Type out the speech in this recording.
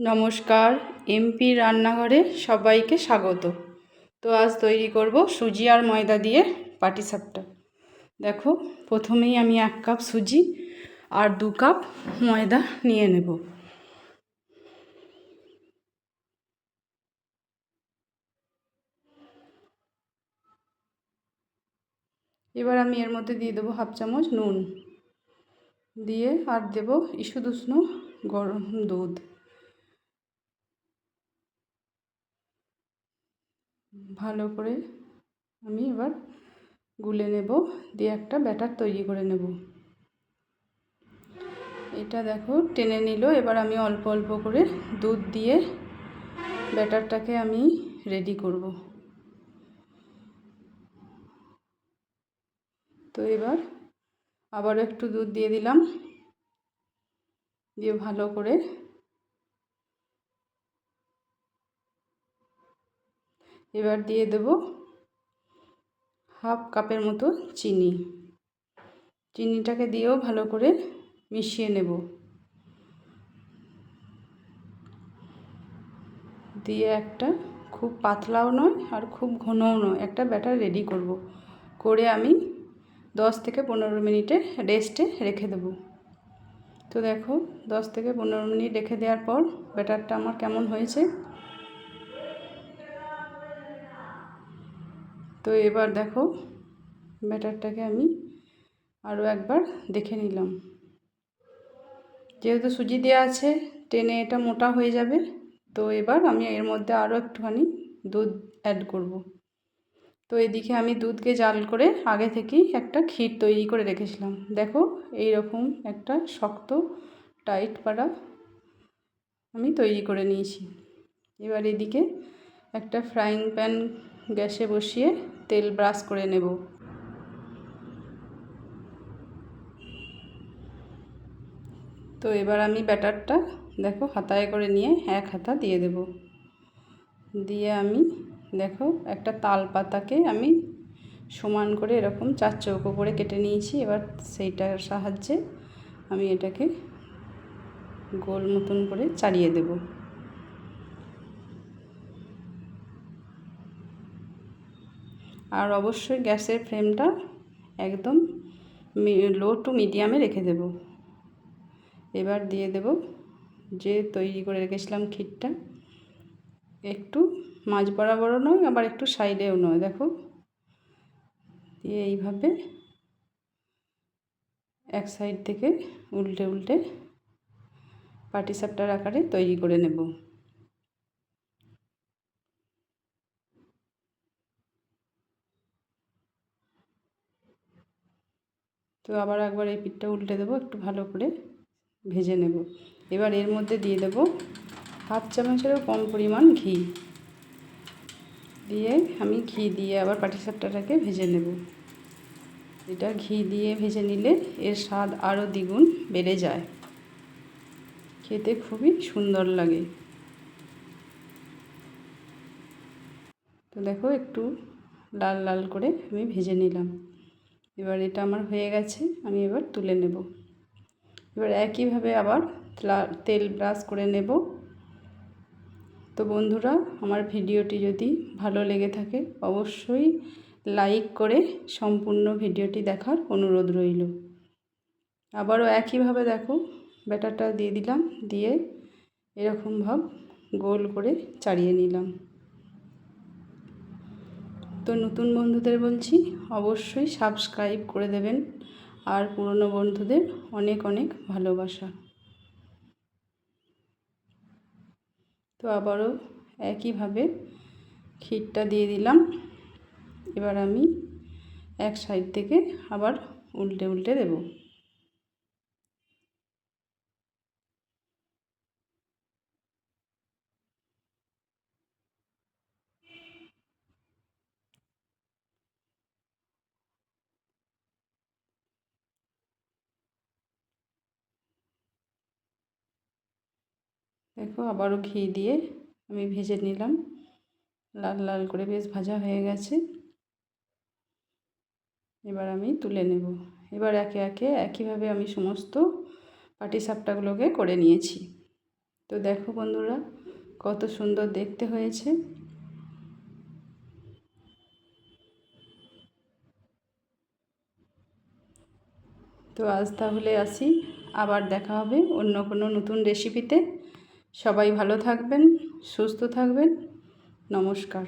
নমস্কার, এমপি রান্নাঘরে সবাইকে স্বাগত। তো আজ তৈরি করব সুজি আর ময়দা দিয়ে পাটিসাপটা। দেখো, প্রথমেই আমি 1 কাপ সুজি আর 2 কাপ ময়দা নিয়ে নেব। এবার আমি এর মধ্যে দিয়ে দেবো 1/2 চামচ নুন, দিয়ে আর দেব ঈষৎ উষ্ণ গরম দুধ। ভালো করে আমি এবার গুলে নেব, দিয়ে একটা ব্যাটার তৈরি করে নেব। এটা দেখো টেনে নিল। এবার আমি অল্প অল্প করে দুধ দিয়ে ব্যাটারটাকে আমি রেডি করব। তো এবার আবার একটু দুধ দিয়ে দিলাম, দিয়ে ভালো করে এবার দিয়ে দেব 1/2 কাপের মতো চিনি। চিনিটাকে দিয়েও ভালো করে মিশিয়ে নেব। দিয়ে একটা খুব পাতলাও নয় আর খুব ঘনও নয়, একটা ব্যাটার রেডি করব। করে আমি 10 থেকে 15 মিনিটে রেস্টে রেখে দেব। তো দেখো 10 থেকে 15 মিনিট রেখে দেওয়ার পর ব্যাটারটা আমার কেমন হয়েছে। তো এবার দেখো ব্যাটারটাকে আমি আরও একবার দেখে নিলাম। যেহেতু সুজি দেওয়া আছে, টেনে এটা মোটা হয়ে যাবে। তো এবার আমি এর মধ্যে আরও একটুখানি দুধ অ্যাড করব। তো এদিকে আমি দুধকে জাল করে আগে থেকেই একটা ক্ষীর তৈরি করে রেখেছিলাম। দেখো এই রকম একটা শক্ত টাইট পাড়া আমি তৈরি করে নিয়েছি। এবার এদিকে একটা ফ্রাইং প্যান গ্যাসে বসিয়ে তেল ব্রাশ করে নেব। তো এবার আমি ব্যাটারটা দেখো হাতায় করে নিয়ে 1 হাতা দিয়ে দেব। দিয়ে আমি দেখো একটা তাল পাতাকে আমি সমান করে এরকম 4 চৌকো করে কেটে নিয়েছি। এবার সেইটার সাহায্যে আমি এটাকে গোল মতন করে চাড়িয়ে দেব। আর অবশ্যই গ্যাসের ফ্লেমটা একদম লো টু মিডিয়ামে রেখে দেব। এবার দিয়ে দেব যে তৈরি করে রেখেছিলাম ক্ষীরটা, একটু মাঝ বরাবরও নয় আবার একটু সাইডেও নয়। দেখো দিয়ে এইভাবে এক সাইড থেকে উল্টে উল্টে পাটিসাপটার আকারে তৈরি করে নেব। তো আবার একবার এই পিঠটা উল্টে দেবো, একটু ভালো করে ভেজে নেব। এবার এর মধ্যে দিয়ে দেব 1/2 চামচেরও কম পরিমাণ ঘি। দিয়ে আমি ঘি দিয়ে আবার পাটিসাপটাটাকে ভেজে নেব। এটা ঘি দিয়ে ভেজে নিলে এর স্বাদ আরও দ্বিগুণ বেড়ে যায়, খেতে খুবই সুন্দর লাগে। তো দেখো একটু লাল লাল করে আমি ভেজে নিলাম। এবার এটা আমার হয়ে গেছে, আমি এবার তুলে নেব। এবার একইভাবে আবার তেল ব্রাশ করে নেব। তো বন্ধুরা, আমার ভিডিওটি যদি ভালো লেগে থাকে অবশ্যই লাইক করে সম্পূর্ণ ভিডিওটি দেখার অনুরোধ রইল। আবারও একইভাবে দেখো ব্যাটারটা দিয়ে দিলাম, দিয়ে এরকম ভাব গোল করে চাড়িয়ে নিলাম। তো নতুন বন্ধুদের বলছি অবশ্যই সাবস্ক্রাইব করে দেবেন, আর পুরনো বন্ধুদের অনেক অনেক ভালোবাসা। তো আবারও একইভাবে ক্ষীরটা দিয়ে দিলাম। এবার আমি এক সাইড থেকে আবার উল্টে উল্টে দেব। দেখো আবারও ঘি দিয়ে আমি ভেজে নিলাম, লাল লাল করে বেশ ভাজা হয়ে গেছে। এবার আমি তুলে নেব। এবার একে একে একইভাবে আমি সমস্ত পাটিসাপটাগুলোকে করে নিয়েছি। তো দেখো বন্ধুরা কত সুন্দর দেখতে হয়েছে। তো আজ তাহলে আসি, আবার দেখা হবে অন্য কোনো নতুন রেসিপিতে। সবাই ভালো থাকবেন, সুস্থ থাকবেন। নমস্কার।